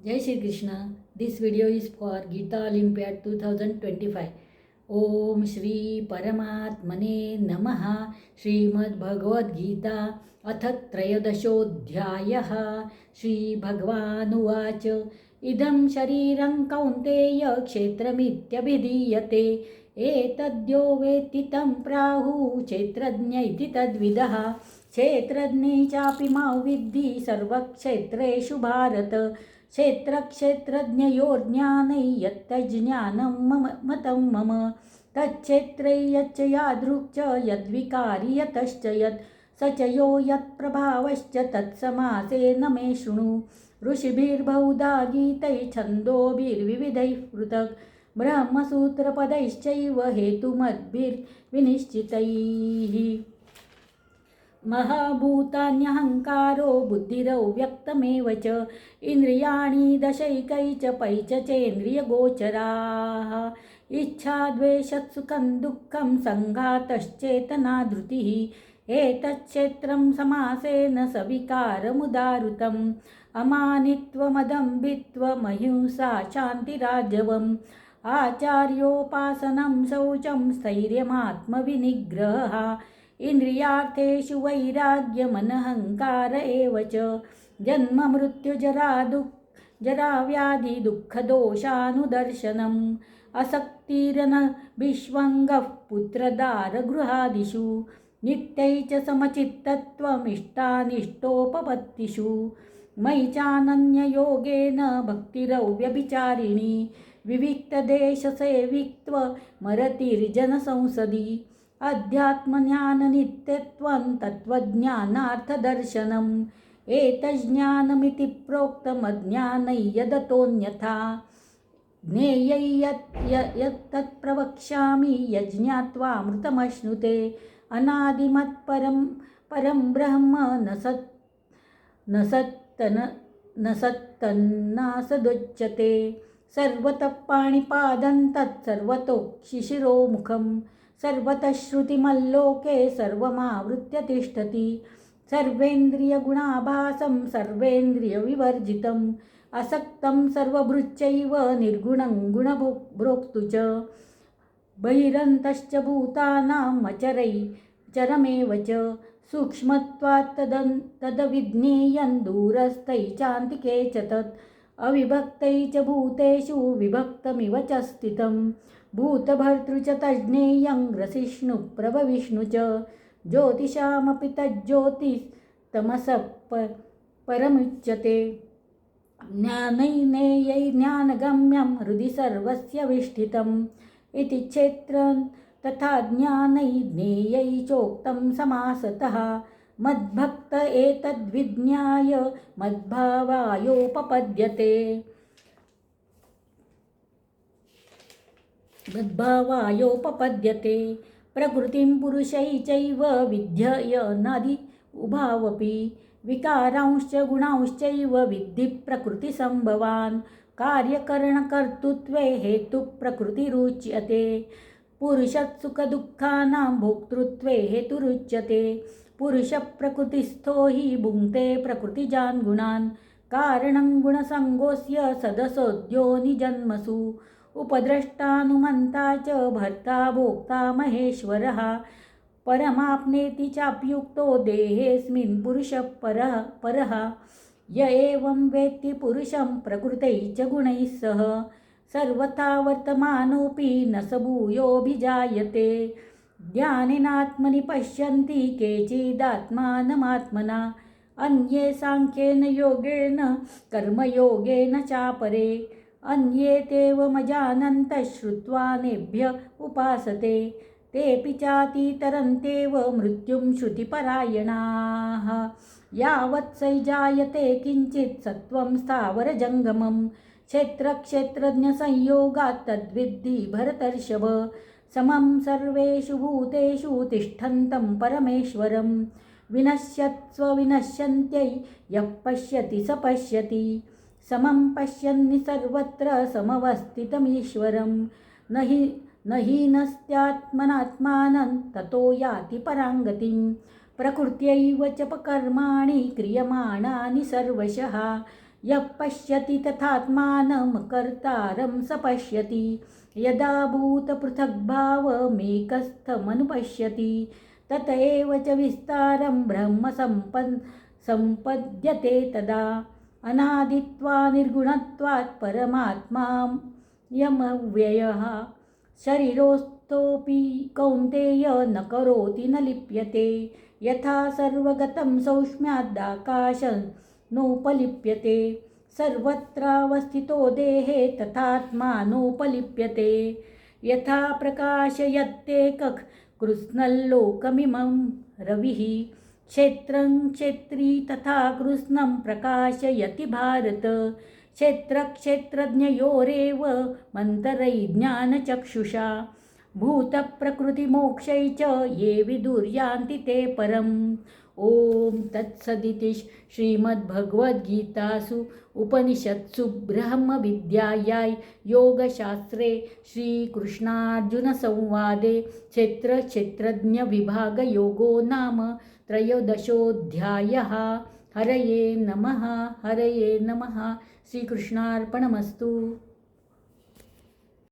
Jai Shri Krishna. This video is for Gita Olympiad 2025. ओम श्री परमात्मने नमः. श्रीमद्भगवद्गीता अथ त्रयोदशोऽध्यायः. श्रीभगवानुवाच इदं शरीरं कौन्तेय क्षेत्रमित्यभिधीयते. एतद्यो वेत्ति तं प्राहुः क्षेत्रज्ञ इति तद्विदः. क्षेत्रज्ञे चापि मां विद्धि सर्वक्षेत्रेषु भारत. क्षेत्रक्षेत्रज्ञयोर्ज्ञानै यत्तज्ज्ञानं मतं मम. तच्क्षेत्रे यच्च यादृक् च यद्विकारी यतश्च यत् स च यो यत्प्रभावश्च तत्समासेन मे शृणु. ऋषिभिर्बहुधा गीतैः छन्दोभिर्विविधैः पृथक् ब्रह्मसूत्रपदैश्चैव हेतुमद्भिर्विनिश्चितैः. महाभूतान्यहङ्कारो बुद्धिरव्यक्तमेव च इन्द्रियाणि दशैकै च पञ्च चेन्द्रियगोचराः. इच्छा द्वेषत्सुखं दुःखं सङ्घातश्चेतना धृतिः. एतच्क्षेत्रं समासेन सविकारमुदाहृतम्. अमानित्वमदम्भित्वमहिंसा शान्तिराजवम्. आचार्योपासनं शौचं स्थैर्यमात्मविनिग्रहः. इन्द्रियार्थेषु वैराग्यमनहङ्कार एव च. जन्म मृत्युजराव्याधि दुःखदोषानुदर्शनम्. असक्तिरन विश्वङ्गः पुत्रदारगृहादिषु. नित्यै च समचित्तत्वमिष्टानिष्टोपपत्तिषु. मयि चानन्ययोगेन भक्तिरव्यभिचारिणी. विविक्तदेशसेवित्वमरतिर्जनसंसदि. अध्यात्मज्ञाननित्यत्वं तत्त्वज्ञानार्थदर्शनम्. एतज्ज्ञानमिति प्रोक्तमज्ञानै यदतोऽन्यथा. ज्ञेयै यत् प्रवक्ष्यामि यज्ञात्वामृतमश्नुते. अनादिमत्परं ब्रह्म न सत्तन्नासदुच्यते. सर्वतः पाणिपादं तत्सर्वतोक्षिशिरोमुखम्. सर्वतः श्रुतिमल्लोके सर्वमावृत्य तिष्ठति. सर्वेन्द्रियगुणाभासं सर्वेन्द्रियविवर्जितम्. असक्तं सर्वभृच्चैव निर्गुणं गुणभोक्तृ च. बहिरन्तश्च भूतानाम् अचरमेव च. सूक्ष्मत्वात् तदविज्ञेयं दूरस्थै चान्तिके च तत्. अविभक्तै च भूतेषु विभक्तमिव च स्थितम्. भूतभर्तृ च तज्ज्ञेयं ग्रसिष्णुप्रभविष्णु च. ज्योतिषामपि तज्ज्योतिस्तमसः परमुच्यते. ज्ञानैर्नेयै ज्ञानगम्यं हृदि सर्वस्य विष्ठितम्. इति क्षेत्रं तथा ज्ञानै ज्ञेयै चोक्तं समासतः. मद्भक्त एतद्विज्ञाय मद्भावायोपपद्यते. प्रकृतिं पुरुषैश्चैव विध्ययनादि उभावपि. विकारांश्च गुणांश्चैव विद्धि प्रकृतिसम्भवान्. कार्यकरणकर्तृत्वे हेतुप्रकृतिरुच्यते. पुरुषत्सुखदुःखानां भोक्तृत्वे हेतुरुच्यते. पुरुषप्रकृतिस्थो हि भुङ्क्ते प्रकृतिजान् गुणान्. कारणं गुणसङ्गोऽस्य सदसोऽद्योनिजन्मसु. उपद्रष्टानुमन्ता च भर्ता भोक्ता महेश्वरः. परमाप्नेति चाप्युक्तो देहेऽस्मिन् पुरुषः परः. य एवं वेत्ति पुरुषं प्रकृतैः च गुणैः सह. सर्वथा वर्तमानोऽपि न स भूयोऽभिजायते. ज्ञानेनात्मनि पश्यन्ति केचिदात्मानमात्मना. अन्ये साङ्ख्येन योगेन कर्मयोगेन चापरे. अन्ये तेवमजानन्तः श्रुत्वानेभ्य उपासते. तेऽपि चातितरन्तेव मृत्युं श्रुतिपरायणाः. यावत् सैजायते किञ्चित् सत्त्वं स्थावरजङ्गमम्. क्षेत्रक्षेत्रज्ञसंयोगात् तद्विद्धि भरतर्षभ. समं सर्वेषु भूतेषु तिष्ठन्तं परमेश्वरं. विनश्यत्स्व विनश्यन्त्यै यः पश्यति स पश्यति. समं पश्यन्नि सर्वत्र समवस्थितमीश्वरं. न हीनस्त्यात्मनात्मानं ततो याति पराङ्गतिं. प्रकृत्यैव च कर्माणि क्रियमाणानि सर्वशः. यः पश्यति तथात्मानं कर्तारं स पश्यति यदा भूतपृथग्भावमेकस्थमनुपश्यति तत एव च विस्तारं ब्रह्म सम्पद्यते तदा अनादित्वा निर्गुणत्वात् परमात्मा यमव्ययः शरीरोस्थोऽपि कौन्तेय न करोति न लिप्यते यथा सर्वगतं सौक्ष्म्यादाकाशं नोपलिप्यते सर्वत्रावस्थितो देहे तथात्मानोपलिप्यते यथा प्रकाशयत्येकः कृत्स्नल्लोकमिमं रविः क्षेत्रं क्षेत्री तथा कृत्स्नं प्रकाशयति भारत क्षेत्रक्षेत्रज्ञयोरेव मन्तरैज्ञानचक्षुषा भूतप्रकृतिमोक्षै च ये विदुर्यान्ति ते परम् ॐ तत्सदिति श्रीमद्भगवद्गीतासु उपनिषत्सु ब्रह्मविद्यायां योगशास्त्रे श्रीकृष्णार्जुनसंवादे क्षेत्रक्षेत्रज्ञविभागयोगो नाम त्रयोदशोऽध्यायः। हरये नमः। हरये नमः। श्रीकृष्णार्पणमस्तु।